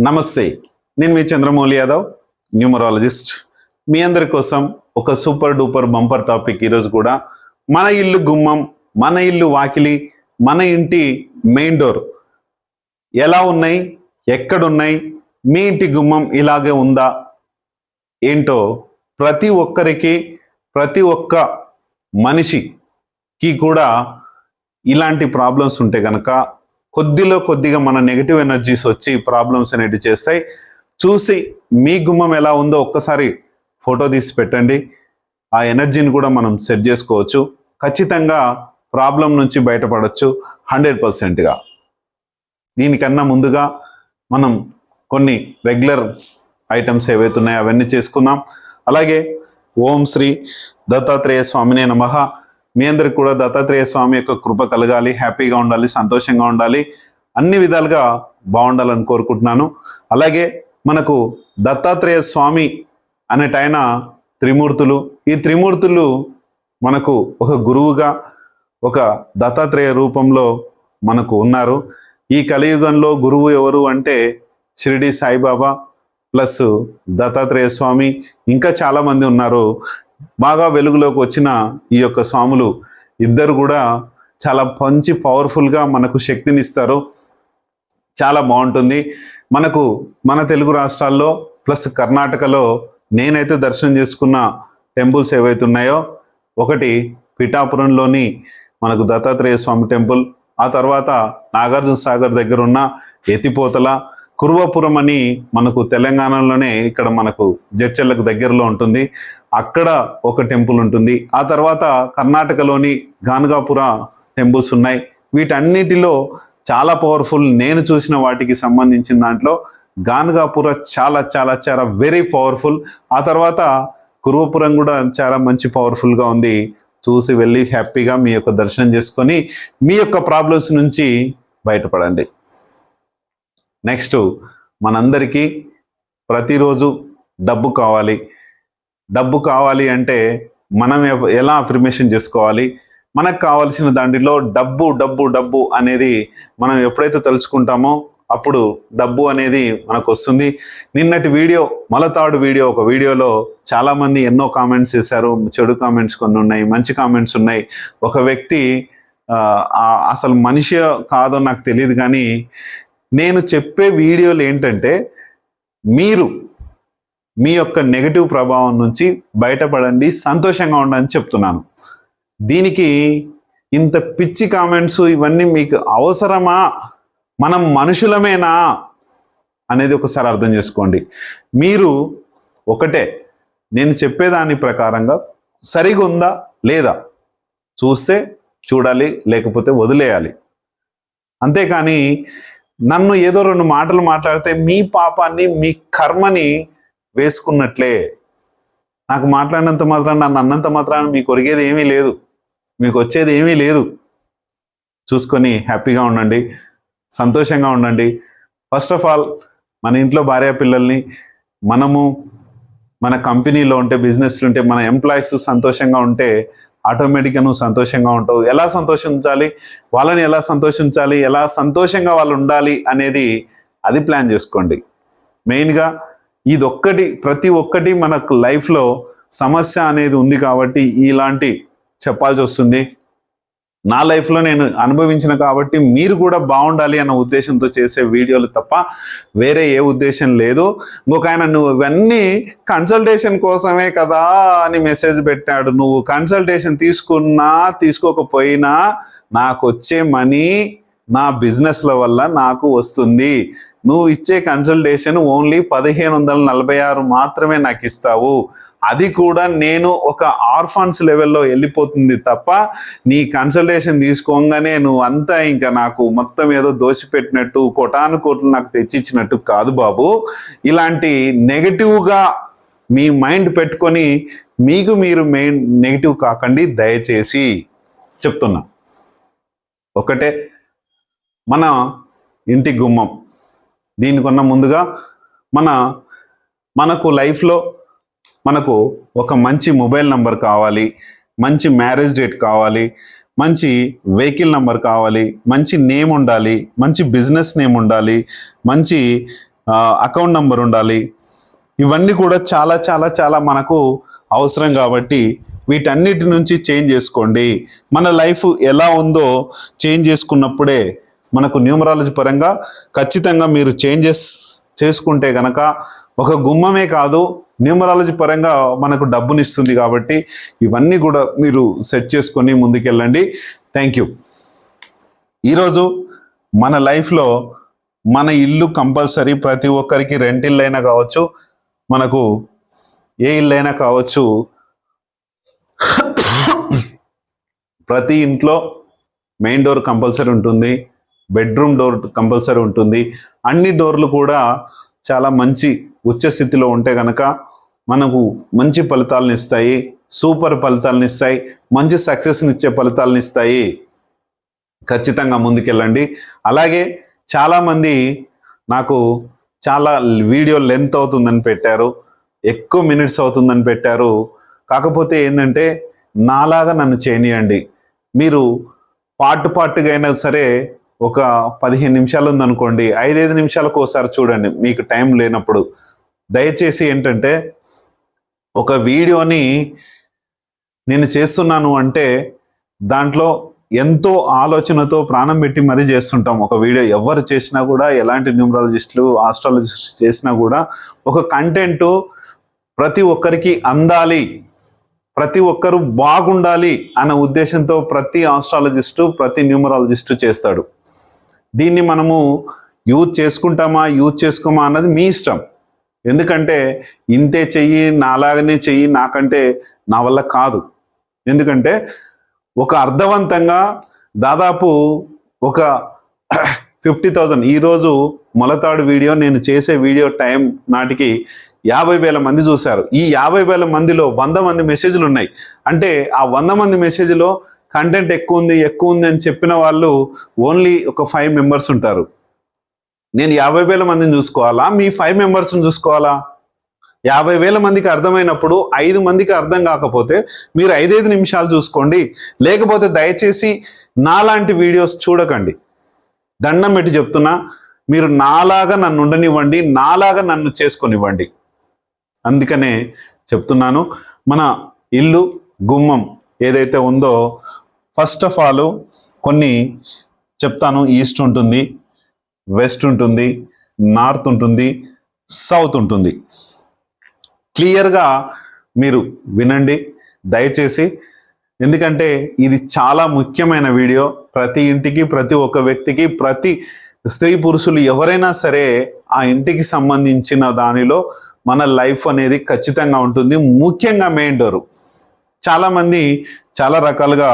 నమస్తే, నేను మీ చంద్రమౌళి యాదవ్, న్యూమరాలజిస్ట్. మీ అందరి కోసం ఒక సూపర్ డూపర్ బంపర్ టాపిక్ ఈరోజు కూడా. మన ఇల్లు గుమ్మం, మన ఇల్లు వాకిలి, మన ఇంటి మెయిన్ డోర్ ఎలా ఉన్నాయి, ఎక్కడున్నాయి, మీ ఇంటి గుమ్మం ఇలాగే ఉందా ఏంటో ప్రతి ఒక్కరికి, ప్రతి ఒక్క మనిషికి కూడా ఇలాంటి ప్రాబ్లమ్స్ ఉంటే కనుక కొద్దిగా మన నెగిటివ్ ఎనర్జీస్ వచ్చి ప్రాబ్లమ్స్ అనేవి చేస్తాయి. చూసి మీ గుమ్మం ఎలా ఉందో ఒక్కసారి ఫోటో తీసి పెట్టండి. ఆ ఎనర్జీని కూడా మనం సెట్ చేసుకోవచ్చు. ఖచ్చితంగా ప్రాబ్లం నుంచి బయటపడవచ్చు 100%గా. దీనికన్నా ముందుగా మనం కొన్ని రెగ్యులర్ ఐటమ్స్ ఏవైతే ఉన్నాయో అవన్నీ చేసుకుందాం. అలాగే ఓం శ్రీ దత్తాత్రేయ స్వామినే నమః. మీ అందరికి కూడా దత్తాత్రేయ స్వామి యొక్క కృప కలగాలి, హ్యాపీగా ఉండాలి, సంతోషంగా ఉండాలి, అన్ని విధాలుగా బాగుండాలని కోరుకుంటున్నాను. అలాగే మనకు దత్తాత్రేయ స్వామి అనేటైన త్రిమూర్తులు, ఈ త్రిమూర్తులు మనకు ఒక గురువుగా, ఒక దత్తాత్రేయ రూపంలో మనకు ఉన్నారు. ఈ కలియుగంలో గురువు ఎవరు అంటే షిరిడి సాయిబాబా ప్లస్ దత్తాత్రేయ స్వామి, ఇంకా చాలామంది ఉన్నారు. బాగా వెలుగులోకి వచ్చిన ఈ యొక్క స్వాములు ఇద్దరు కూడా చాలా మంచి పవర్ఫుల్గా మనకు శక్తిని ఇస్తారు. చాలా బాగుంటుంది. మనకు మన తెలుగు రాష్ట్రాల్లో ప్లస్ కర్ణాటకలో నేనైతే దర్శనం చేసుకున్న టెంపుల్స్ ఏవైతే ఉన్నాయో, ఒకటి పిఠాపురంలోని మనకు దత్తాత్రేయ స్వామి టెంపుల్, ఆ తర్వాత నాగార్జున సాగర్ దగ్గర ఉన్న ఎత్తిపోతల, కురువపురం అని మనకు తెలంగాణలోనే ఇక్కడ మనకు జడ్చెర్లకు దగ్గరలో ఉంటుంది, అక్కడ ఒక టెంపుల్ ఉంటుంది. ఆ తర్వాత కర్ణాటకలోని గానగాపుర టెంపుల్స్ ఉన్నాయి. వీటన్నిటిలో చాలా పవర్ఫుల్, నేను చూసిన వాటికి సంబంధించిన దాంట్లో గానగాపుర చాలా చాలా చాలా వెరీ పవర్ఫుల్. ఆ తర్వాత కురువపురం కూడా చాలా మంచి పవర్ఫుల్గా ఉంది. చూసి వెళ్ళి హ్యాపీగా మీ యొక్క దర్శనం చేసుకొని మీ యొక్క ప్రాబ్లమ్స్ నుంచి బయటపడండి. నెక్స్ట్, మనందరికీ ప్రతిరోజు డబ్బు కావాలి. డబ్బు కావాలి అంటే మనం ఎలా అఫర్మేషన్ చేసుకోవాలి? మనకు కావాల్సిన దాంట్లో డబ్బు డబ్బు డబ్బు అనేది మనం ఎప్పుడైతే తలుచుకుంటామో అప్పుడు డబ్బు అనేది మనకు వస్తుంది. నిన్నటి వీడియో, మొలతాడు వీడియో, ఒక వీడియోలో చాలామంది ఎన్నో కామెంట్స్ చేశారు. చెడు కామెంట్స్ కొన్ని ఉన్నాయి, మంచి కామెంట్స్ ఉన్నాయి. ఒక వ్యక్తి అసలు మనిషి కాదో నాకు తెలియదు, కానీ నేను చెప్పే వీడియోలు ఏంటంటే మీరు మీ యొక్క నెగటివ్ ప్రభావం నుంచి బయటపడండి, సంతోషంగా ఉండండి చెప్తున్నాను. దీనికి ఇంత పిచ్చి కామెంట్స్ ఇవన్నీ మీకు అవసరమా? మనం మనుషులమేనా అనేది ఒకసారి అర్థం చేసుకోండి. మీరు ఒకటే, నేను చెప్పేదాని ప్రకారంగా సరిగా ఉందా లేదా చూస్తే చూడాలి, లేకపోతే వదిలేయాలి. అంతేకాని నన్ను ఏదో రెండు మాటలు మాట్లాడితే మీ పాపాన్ని, మీ కర్మని వేసుకున్నట్లే. నాకు మాట్లాడినంత మాత్రాన, నన్ను అన్నంత మాత్రాన మీకు ఒరిగేది ఏమీ లేదు, మీకు వచ్చేది ఏమీ లేదు. చూసుకొని హ్యాపీగా ఉండండి, సంతోషంగా ఉండండి. ఫస్ట్ ఆఫ్ ఆల్ మన ఇంట్లో భార్య పిల్లల్ని, మనము మన కంపెనీలో ఉంటే, బిజినెస్లో ఉంటే, మన ఎంప్లాయీస్ సంతోషంగా ఉంటే ఆటోమేటిక్గా నువ్వు సంతోషంగా ఉంటావు. ఎలా సంతోషించాలి, వాళ్ళని ఎలా సంతోషించాలి, ఎలా సంతోషంగా వాళ్ళు ఉండాలి అనేది అది ప్లాన్ చేసుకోండి. మెయిన్గా ఇదొక్కటి, ప్రతి ఒక్కటి మనకు లైఫ్లో సమస్య అనేది ఉంది కాబట్టి ఇలాంటి చెప్పాల్సి వస్తుంది. నా లైఫ్లో నేను అనుభవించిన కాబట్టి మీరు కూడా బాగుండాలి అన్న ఉద్దేశంతో చేసే వీడియోలు తప్ప వేరే ఏ ఉద్దేశం లేదు. ఇంకొక ఆయన, నువ్వు ఇవన్నీ కన్సల్టేషన్ కోసమే కదా అని మెసేజ్ పెట్టాడు. నువ్వు కన్సల్టేషన్ తీసుకున్నా తీసుకోకపోయినా నాకు వచ్చే మనీ నా బిజినెస్ల వల్ల నాకు వస్తుంది. నువ్వు ఇచ్చే కన్సల్టేషన్ ఓన్లీ 1546 మాత్రమే నాకు ఇస్తావు. అది కూడా నేను ఒక ఆర్ఫన్స్ లెవెల్లో వెళ్ళిపోతుంది తప్ప నీ కన్సల్టేషన్ తీసుకోగానే నువ్వు అంతా ఇంకా నాకు మొత్తం ఏదో దోసిపెట్టినట్టు, కోటాను కోట్లు నాకు తెచ్చిచ్చినట్టు కాదు బాబు. ఇలాంటి నెగటివ్గా మీ మైండ్ పెట్టుకొని మీకు మీరు నెగిటివ్ కాకండి దయచేసి చెప్తున్నా. ఒకటే, మన ఇంటి గుమ్మం. దీనికన్నా ముందుగా మనకు లైఫ్లో మనకు ఒక మంచి మొబైల్ నంబర్ కావాలి, మంచి మ్యారేజ్ డేట్ కావాలి, మంచి వెహికల్ నంబర్ కావాలి, మంచి నేమ్ ఉండాలి, మంచి బిజినెస్ నేమ్ ఉండాలి, మంచి అకౌంట్ నంబర్ ఉండాలి. ఇవన్నీ కూడా చాలా చాలా చాలా మనకు అవసరం కాబట్టి వీటన్నిటి నుంచి చేంజ్ చేసుకోండి. మన లైఫ్ ఎలా ఉందో చేంజ్ చేసుకున్నప్పుడే మనకు న్యూమరాలజీ పరంగా ఖచ్చితంగా మీరు చేంజెస్ చేసుకుంటే గనక ఒక గుమ్మమే కాదు, న్యూమరాలజీ పరంగా మనకు డబ్బునిస్తుంది. కాబట్టి ఇవన్నీ కూడా మీరు సెట్ చేసుకొని ముందుకెళ్ళండి. Thank you. ఈరోజు మన లైఫ్లో మన ఇల్లు కంపల్సరీ, ప్రతి ఒక్కరికి రెంట్ ఇల్లు అయినా కావచ్చు, మనకు ఏ ఇల్లు అయినా కావచ్చు, ప్రతి ఇంట్లో మెయిన్ డోర్ కంపల్సరీ ఉంటుంది, బెడ్రూమ్ డోర్ కంపల్సరీ ఉంటుంది. అన్ని డోర్లు కూడా చాలా మంచి ఉచ్చ స్థితిలో ఉంటే కనుక మనకు మంచి ఫలితాలను ఇస్తాయి, సూపర్ ఫలితాలను ఇస్తాయి, మంచి సక్సెస్ని ఇచ్చే ఫలితాలను ఇస్తాయి. ఖచ్చితంగా ముందుకెళ్ళండి. అలాగే చాలామంది నాకు చాలా వీడియో లెంత్ అవుతుందని పెట్టారు, ఎక్కువ మినిట్స్ అవుతుందని పెట్టారు. కాకపోతే ఏంటంటే నాలాగా నన్ను చేయనియండి. మీరు పార్ట్గా అయినా సరే ఒక 15 నిమిషాలు ఉందనుకోండి, 5 నిమిషాలకు ఒకసారి చూడండి మీకు టైం లేనప్పుడు. దయచేసి ఏంటంటే ఒక వీడియోని నేను చేస్తున్నాను అంటే దాంట్లో ఎంతో ఆలోచనతో ప్రాణం పెట్టి మరీ చేస్తుంటాం. ఒక వీడియో ఎవరు చేసినా కూడా, ఎలాంటి న్యూమరాలజిస్టులు ఆస్ట్రాలజిస్ట్ చేసినా కూడా ఒక కంటెంట్ ప్రతి ఒక్కరికి అందాలి, ప్రతి ఒక్కరు బాగుండాలి అన్న ఉద్దేశంతో ప్రతి ఆస్ట్రాలజిస్టు, ప్రతి న్యూమరాలజిస్టు చేస్తాడు. దీన్ని మనము యూజ్ చేసుకుంటామా యూజ్ చేసుకోమా అన్నది మీ ఇష్టం. ఎందుకంటే ఇంతే చెయ్యి, నాలాగనే చెయ్యి, నాకంటే నా వల్ల కాదు. ఎందుకంటే ఒక అర్థవంతంగా దాదాపు ఒక 50,000 ఈరోజు మొలతాడు వీడియో నేను చేసే వీడియో టైం నాటికి 50,000 మంది చూశారు. ఈ 50,000 మందిలో 100 మంది మెసేజ్లు ఉన్నాయి. అంటే ఆ 100 మంది మెసేజ్లో కంటెంట్ ఎక్కువ ఉంది అని చెప్పిన వాళ్ళు ఓన్లీ ఒక 5 మెంబర్స్ ఉంటారు. నేను 50,000 మందిని చూసుకోవాలా, మీ 5 మెంబర్స్ని చూసుకోవాలా? 50,000 మందికి అర్థమైనప్పుడు 5 మందికి అర్థం కాకపోతే మీరు 5 నిమిషాలు చూసుకోండి. లేకపోతే దయచేసి నాలాంటి వీడియోస్ చూడకండి. దండం పెట్టి చెప్తున్నా, మీరు నాలాగా నన్ను ఉండనివ్వండి, నాలాగా నన్ను చేసుకొనివ్వండి. అందుకనే చెప్తున్నాను. మన ఇల్లు గుమ్మం ఏదైతే ఉందో, ఫస్ట్ ఆఫ్ ఆల్ కొన్ని చెప్తాను. ఈస్ట్ ఉంటుంది, వెస్ట్ ఉంటుంది, నార్త్ ఉంటుంది, సౌత్ ఉంటుంది. క్లియర్గా మీరు వినండి దయచేసి. ఎందుకంటే ఇది చాలా ముఖ్యమైన వీడియో. ప్రతి ఇంటికి, ప్రతి ఒక్క వ్యక్తికి, ప్రతి స్త్రీ పురుషులు ఎవరైనా సరే ఆ ఇంటికి సంబంధించిన దానిలో మన లైఫ్ అనేది ఖచ్చితంగా ఉంటుంది. ముఖ్యంగా మెయిన్ డోరు. చాలామంది చాలా రకాలుగా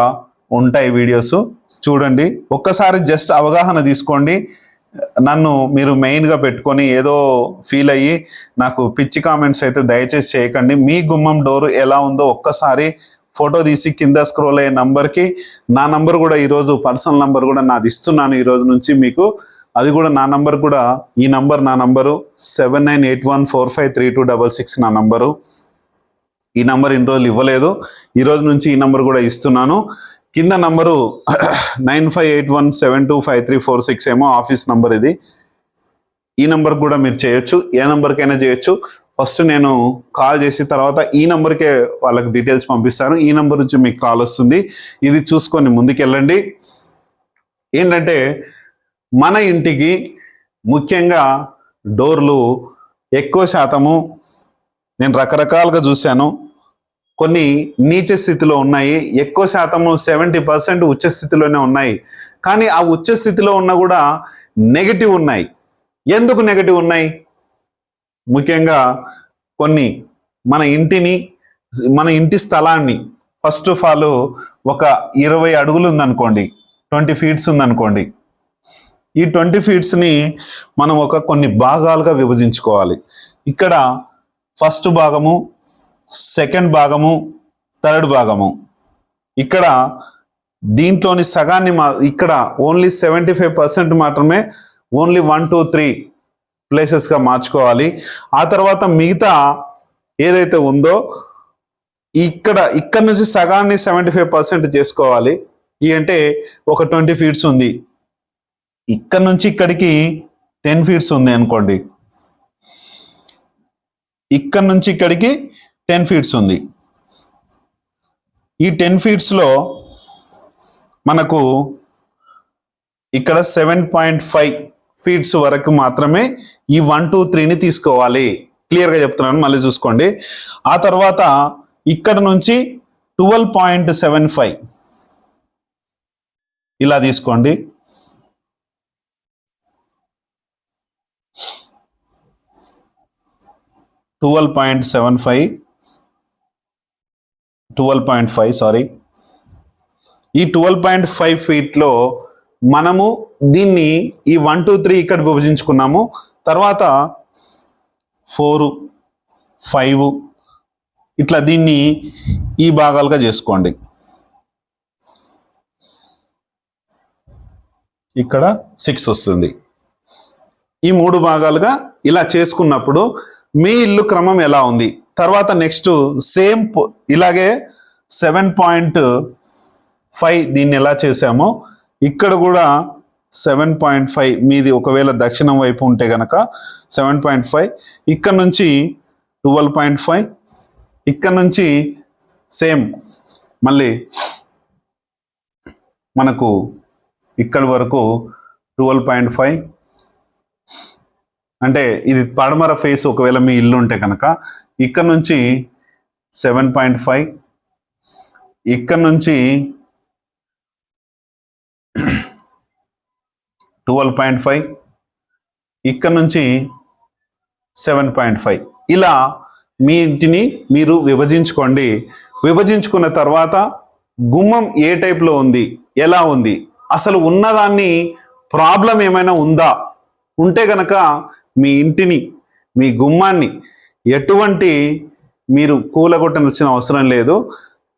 ఉంటాయి వీడియోస్, చూడండి. ఒక్కసారి జస్ట్ అవగాహన తీసుకోండి. నన్ను మీరు మెయిన్గా పెట్టుకొని ఏదో ఫీల్ అయ్యి నాకు పిచ్చి కామెంట్స్ అయితే దయచేసి చేయకండి. మీ గుమ్మం డోరు ఎలా ఉందో ఒక్కసారి ఫోటో తీసి కింద స్క్రోల్ అయ్యే నంబర్కి, నా నంబర్ కూడా ఈరోజు పర్సనల్ నంబర్ కూడా నాది ఇస్తున్నాను ఈ రోజు నుంచి మీకు. అది కూడా నా నంబర్ కూడా, ఈ నంబర్ నా నంబరు 7981453266 నా నంబరు. ఈ నంబర్ ఇన్ని రోజులు ఇవ్వలేదు, ఈ రోజు నుంచి ఈ నంబర్ కూడా ఇస్తున్నాను. కింద నంబరు 9581725346 ఏమో ఆఫీస్ నంబర్ ఇది. ఈ నంబర్ కూడా మీరు చేయొచ్చు, ఏ నంబర్కైనా చేయొచ్చు. ఫస్ట్ నేను కాల్ చేసి తర్వాత ఈ నంబర్కే వాళ్ళకి డీటెయిల్స్ పంపిస్తాను. ఈ నంబర్ నుంచి మీకు కాల్ వస్తుంది. ఇది చూసుకొని ముందుకెళ్ళండి. ఏంటంటే మన ఇంటికి ముఖ్యంగా డోర్లు ఎక్కువ శాతము నేను రకరకాలుగా చూశాను. కొన్ని నీచ స్థితిలో ఉన్నాయి, ఎక్కువ శాతము 70% ఉచ్చ స్థితిలోనే ఉన్నాయి. కానీ ఆ ఉచ్చ స్థితిలో ఉన్న కూడా నెగటివ్ ఉన్నాయి. ఎందుకు నెగటివ్ ఉన్నాయి? ముఖ్యంగా కొన్ని మన ఇంటి స్థలాన్ని, ఫస్ట్ ఆఫ్ ఆల్ ఒక 20 అడుగులు ఉందనుకోండి, 20 ఫీట్స్ ఉందనుకోండి. ఈ 20 ఫీట్స్ని మనం కొన్ని భాగాలుగా విభజించుకోవాలి. ఇక్కడ ఫస్ట్ భాగము, సెకండ్ భాగము, థర్డ్ భాగము. ఇక్కడ దీంట్లోని సగాన్ని ఇక్కడ ఓన్లీ 75% మాత్రమే, ఓన్లీ 1, 2, 3 ప్లేసెస్గా మార్చుకోవాలి. ఆ తర్వాత మిగతా ఏదైతే ఉందో ఇక్కడ నుంచి సగాన్ని 75% చేసుకోవాలి. అంటే ఒక 20 ఫీట్స్ ఉంది, ఇక్కడ నుంచి ఇక్కడికి 10 ఫీట్స్ ఉంది అనుకోండి. ఇక్కడ నుంచి ఇక్కడికి 10 ఫీట్స్ ఉంది. ఈ 10 ఫీట్స్లో మనకు ఇక్కడ 7.5 ఫీట్స్ వరకు మాత్రమే ఈ 1 2 3ని తీసుకోవాలి. క్లియర్గా చెప్తున్నాను, మళ్ళీ చూసుకోండి. ఆ తర్వాత ఇక్కడ నుంచి 12.75 ఇలా తీసుకోండి. Twelve point five sorry. ఈ 12.5 ఫీట్లో మనము దీన్ని ఈ 1 2 3 ఇక్కడ విభజించుకున్నాము. తర్వాత 4 5 ఇట్లా దీన్ని ఈ భాగాలుగా చేసుకోండి. ఇక్కడ 6 వస్తుంది. ఈ 3 భాగాలుగా ఇలా చేసుకున్నప్పుడు మీ ఇల్లు క్రమం ఎలా ఉంది. తర్వాత నెక్స్ట్ సేమ్ ఇలాగే 7.5 దీన్ని ఎలా చేసామో ఇక్కడ కూడా 7.5 మీది ఒకవేళ దక్షిణం వైపు ఉంటే గనక 7.5, ఇక్కడ నుంచి 12.5, ఇక్కడ నుంచి సేమ్ మళ్ళీ మనకు ఇక్కడ వరకు 12.5. అంటే ఇది పడమర ఫేస్ ఒకవేళ మీ ఇల్లు ఉంటే కనుక ఇక్కడ నుంచి 7.5, ఇక్కడ నుంచి 12.5, ఇక్కడ నుంచి 7.5. ఇలా మీ ఇంటిని మీరు విభజించుకోండి. విభజించుకున్న తర్వాత గుమ్మం ఏ టైప్లో ఉంది, ఎలా ఉంది, అసలు ఉన్నదాన్ని ప్రాబ్లం ఏమైనా ఉందా, ఉంటే గనక మీ ఇంటిని మీ గుమ్మాన్ని ఎటువంటి మీరు కూలగొట్టనవలసిన అవసరం లేదు.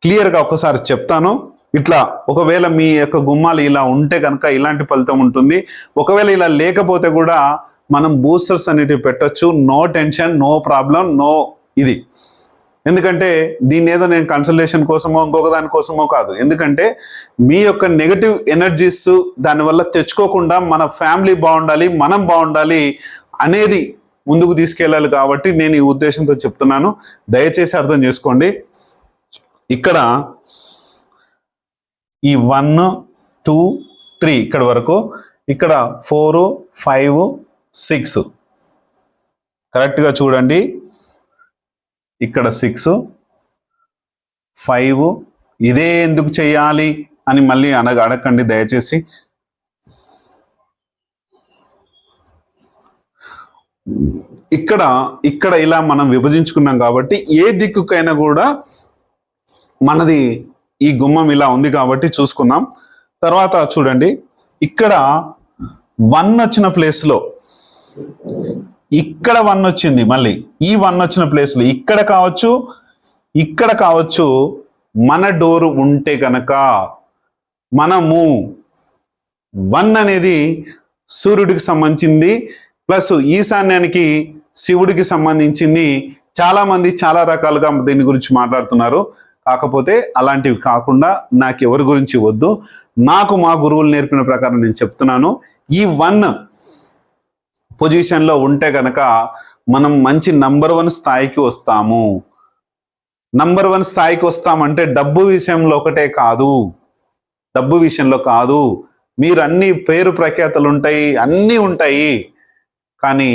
క్లియర్గా ఒకసారి చెప్తాను. ఇట్లా ఒకవేళ మీ యొక్క గుమ్మాలు ఇలా ఉంటే కనుక ఇలాంటి ఫలితం ఉంటుంది. ఒకవేళ ఇలా లేకపోతే కూడా మనం బూస్టర్స్ అనేటివి పెట్టొచ్చు. No tension, no problem, no ఇది. ఎందుకంటే దీన్ని ఏదో నేను కన్సల్టేషన్ కోసమో ఇంకొక దానికోసమో కాదు. ఎందుకంటే మీ యొక్క నెగటివ్ ఎనర్జీస్ దానివల్ల తెచ్చుకోకుండా మన ఫ్యామిలీ బాగుండాలి, మనం బాగుండాలి అనేది ముందుకు తీసుకెళ్ళాలి. కాబట్టి నేను ఈ ఉద్దేశంతో చెప్తున్నాను, దయచేసి అర్థం చేసుకోండి. ఇక్కడ ఈ 1 2 3 ఇక్కడ వరకు, ఇక్కడ 4 5 6 కరెక్ట్గా చూడండి. ఇక్కడ 6 5 ఇదే ఎందుకు చేయాలి అని మళ్ళీ అడగండి దయచేసి. ఇక్కడ ఇలా మనం విభజించుకున్నాం కాబట్టి ఏ దిక్కుకైనా కూడా మనది ఈ గుమ్మం ఇలా ఉంది కాబట్టి చూసుకుందాం. తర్వాత చూడండి, ఇక్కడ 1 వచ్చిన ప్లేస్లో ఇక్కడ 1 వచ్చింది. మళ్ళీ ఈ 1 వచ్చిన ప్లేస్లో ఇక్కడ కావచ్చు మన డోరు ఉంటే కనుక మనము 1 అనేది సూర్యుడికి సంబంధించింది, ప్లస్ ఈశాన్యానికి శివుడికి సంబంధించింది. చాలా మంది చాలా రకాలుగా దీని గురించి మాట్లాడుతున్నారు. కాకపోతే అలాంటివి కాకుండా నాకు ఎవరి గురించి వద్దు, నాకు మా గురువులు నేర్పిన ప్రకారం నేను చెప్తున్నాను. ఈ 1 పొజిషన్లో ఉంటే కనుక మనం మంచి నంబర్ 1 స్థాయికి వస్తాము. నంబర్ 1 స్థాయికి వస్తామంటే డబ్బు విషయంలో ఒకటే కాదు, డబ్బు విషయంలో కాదు. మీరు అన్ని పేరు ప్రఖ్యాతలు ఉంటాయి, అన్నీ ఉంటాయి. కానీ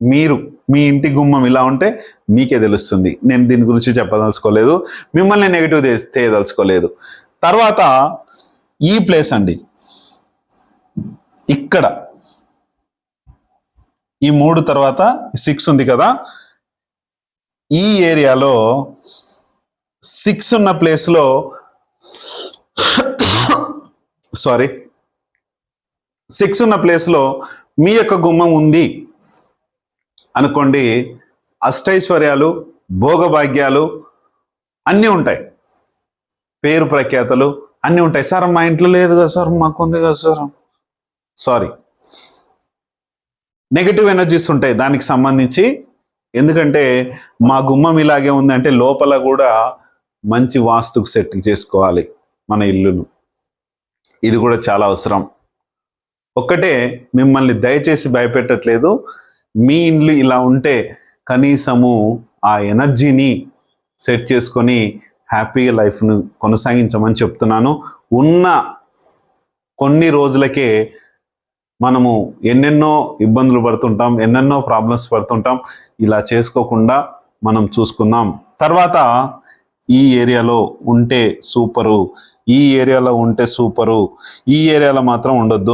మీరు మీ ఇంటి గుమ్మం ఇలా ఉంటే మీకే తెలుస్తుంది. నేను దీని గురించి చెప్పదలుచుకోలేదు, మిమ్మల్ని నెగిటివ్ చేయదలుచుకోలేదు. తర్వాత ఈ ప్లేస్ అండి, ఇక్కడ ఈ 3 తర్వాత 6 ఉంది కదా, ఈ ఏరియాలో 6 ఉన్న ప్లేస్లో 6 ఉన్న ప్లేస్లో మీ యొక్క గుమ్మం ఉంది అనుకోండి, అష్టైశ్వర్యాలు, భోగభాగ్యాలు అన్నీ ఉంటాయి, పేరు ప్రఖ్యాతలు అన్నీ ఉంటాయి. సార్ మా ఇంట్లో లేదు కదా సార్, మాకు ఉంది కదా సార్. సారీ, నెగటివ్ ఎనర్జీస్ ఉంటాయి దానికి సంబంధించి. ఎందుకంటే మా గుమ్మం ఇలాగే ఉందంటే లోపల కూడా మంచి వాస్తుకు సెట్ చేసుకోవాలి మన ఇల్లును. ఇది కూడా చాలా అవసరం. ఒక్కటే మిమ్మల్ని దయచేసి భయపెట్టట్లేదు, మీ ఇల్లు ఇలా ఉంటే కనీసము ఆ ఎనర్జీని సెట్ చేసుకొని హ్యాపీగా లైఫ్ను కొనసాగించమని చెప్తున్నాను. ఉన్న కొన్ని రోజులకే మనము ఎన్నెన్నో ఇబ్బందులు పడుతుంటాం, ఎన్నెన్నో ప్రాబ్లమ్స్ పడుతుంటాం. ఇలా చేసుకోకుండా మనం చూసుకుందాం. తర్వాత ఈ ఏరియాలో ఉంటే సూపరు, ఈ ఏరియాలో ఉంటే సూపరు, ఈ ఏరియాలో మాత్రం ఉండొద్దు.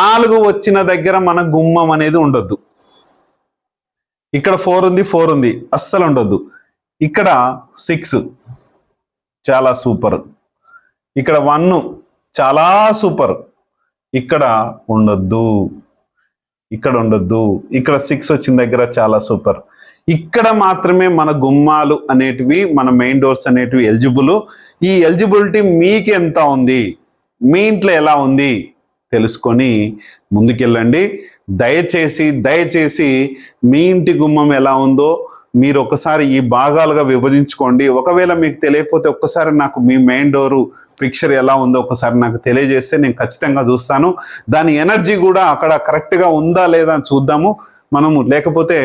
నాలుగు వచ్చిన దగ్గర మన గుమ్మం అనేది ఉండొద్దు. ఇక్కడ 4 ఉంది, అస్సలు ఉండొద్దు. ఇక్కడ 6 చాలా సూపర్, ఇక్కడ 1 చాలా సూపర్, ఇక్కడ ఉండొద్దు, ఇక్కడ ఉండొద్దు. ఇక్కడ 6 వచ్చిన దగ్గర చాలా సూపర్. ఇక్కడ మాత్రమే మన గుమ్మాలు అనేటివి, మన మెయిన్ డోర్స్ అనేటివి ఎలిజిబుల్. ఈ ఎలిజిబిలిటీ మీకు ఎంత ఉంది, మీ ఇంట్లో ఎలా ఉంది తెలుసుకొని ముందుకెళ్ళండి. దయచేసి మీ ఇంటి గుమ్మం ఎలా ఉందో మీరు ఒకసారి ఈ భాగాలుగా విభజించుకోండి. ఒకవేళ మీకు తెలియకపోతే ఒక్కసారి నాకు మీ మెయిన్ డోరు పిక్చర్ ఎలా ఉందో ఒకసారి నాకు తెలియజేస్తే నేను ఖచ్చితంగా చూస్తాను. దాని ఎనర్జీ కూడా అక్కడ కరెక్ట్గా ఉందా లేదా అని చూద్దాము మనము. లేకపోతే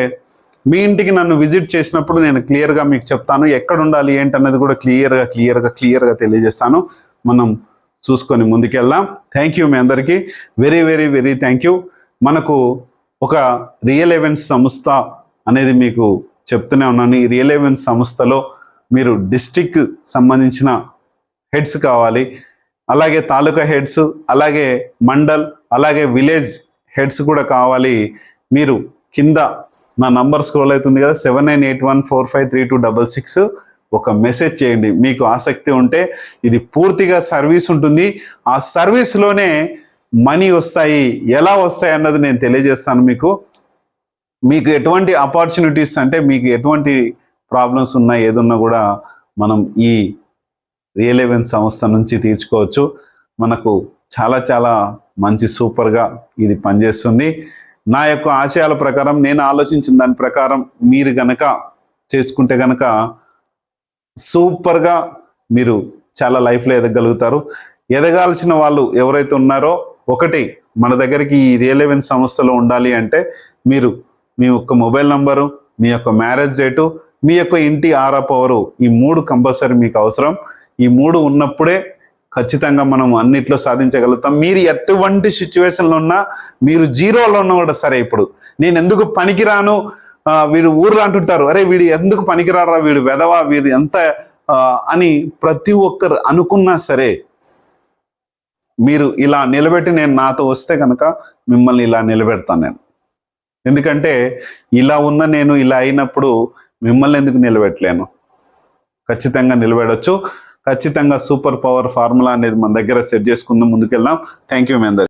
మీ ఇంటికి నన్ను విజిట్ చేసినప్పుడు నేను క్లియర్గా మీకు చెప్తాను, ఎక్కడ ఉండాలి ఏంటన్నది కూడా క్లియర్గా తెలియజేస్తాను. మనం చూసుకొని ముందుకెళ్దాం. థ్యాంక్ యూ మీ అందరికీ, వెరీ థ్యాంక్ యూ. మనకు ఒక రియల్ ఈవెంట్స్ సంస్థ అనేది మీకు చెప్తూనే ఉన్నాను. ఈ రియల్ ఈవెంట్స్ సంస్థలో మీరు డిస్ట్రిక్ట్ సంబంధించిన హెడ్స్ కావాలి, అలాగే తాలూకా హెడ్స్, అలాగే మండల్, అలాగే విలేజ్ హెడ్స్ కూడా కావాలి. మీరు కింద నా నంబర్ స్క్రోల్ అవుతుంది కదా, 7981453266 ఒక మెసేజ్ చేయండి. మీకు ఆసక్తి ఉంటే ఇది పూర్తిగా సర్వీస్ ఉంటుంది. ఆ సర్వీస్లోనే మనీ వస్తాయి. ఎలా వస్తాయి అన్నది నేను తెలియజేస్తాను మీకు ఎటువంటి ఆపర్చునిటీస్ అంటే మీకు ఎటువంటి ప్రాబ్లమ్స్ ఉన్నా ఏదున్నా కూడా మనం ఈ రియల్ ఈవెంట్ సంస్థ నుంచి తీర్చుకోవచ్చు. మనకు చాలా మంచి సూపర్గా ఇది పనిచేస్తుంది. నా యొక్క ఆశయాల ప్రకారం, నేను ఆలోచించిన దాని ప్రకారం మీరు గనక చేసుకుంటే గనక సూపర్గా మీరు చాలా లైఫ్లో ఎదగలుగుతారు. ఎదగాల్సిన వాళ్ళు ఎవరైతే ఉన్నారో, ఒకటి మన దగ్గరికి ఈ రియల్ ఈవెంట్ సంస్థలో ఉండాలి అంటే మీరు మీ యొక్క మొబైల్ నంబరు, మీ యొక్క మ్యారేజ్ డేటు, మీ యొక్క ఇంటి ఆరా పవరు, ఈ 3 కంపల్సరీ మీకు అవసరం. ఈ 3 ఉన్నప్పుడే ఖచ్చితంగా మనం అన్నిట్లో సాధించగలుగుతాం. మీరు ఎటువంటి సిచ్యువేషన్లో ఉన్నా, మీరు జీరోలో ఉన్నా కూడా సరే, ఇప్పుడు నేను ఎందుకు పనికిరాను, వీడు ఊర్లో అంటుంటారు, అరే వీడు ఎందుకు పనికిరారా, వీడు వెదవా, వీడు ఎంత అని ప్రతి ఒక్కరు అనుకున్నా సరే, మీరు ఇలా నిలబెట్టి నేను నాతో వస్తే కనుక మిమ్మల్ని ఇలా నిలబెడతాను నేను. ఎందుకంటే ఇలా ఉన్న నేను ఇలా అయినప్పుడు మిమ్మల్ని ఎందుకు నిలబెట్టలేను? ఖచ్చితంగా నిలబెడవచ్చు. ఖచ్చితంగా సూపర్ పవర్ ఫార్ములా అనేది మన దగ్గర సెట్ చేసుకుందాం, ముందుకెళ్దాం. థ్యాంక్ యూ మీ అందరికీ.